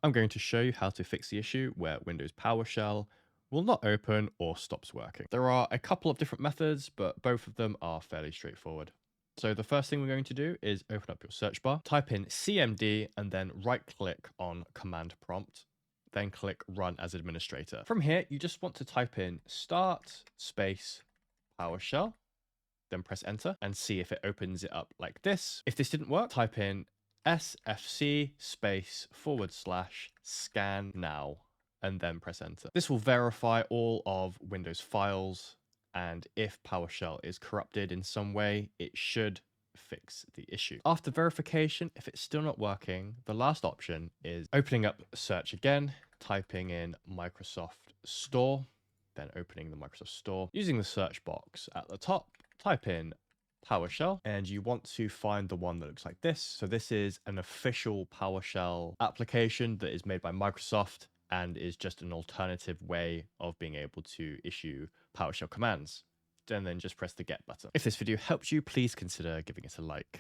I'm going to show you how to fix the issue where Windows PowerShell will not open or stops working. There are a couple of different methods, but both of them are fairly straightforward. So the first thing we're going to do is open up your search bar, type in CMD, and then right click on command prompt, then click run as administrator. From here, you just want to type in start space PowerShell, then press enter and see if it opens it up like this. If this didn't work, type in sfc space / scan now and then press enter. This will verify all of Windows files, and if PowerShell is corrupted in some way, it should fix the issue. After verification, if it's still not working, the last option is opening up search again, typing in Microsoft Store, then opening the Microsoft Store. Using the search box at the top, type in PowerShell, and you want to find the one that looks like this. So this is an official PowerShell application that is made by Microsoft and is just an alternative way of being able to issue PowerShell commands. And then just press the get button. If this video helped you, please consider giving it a like.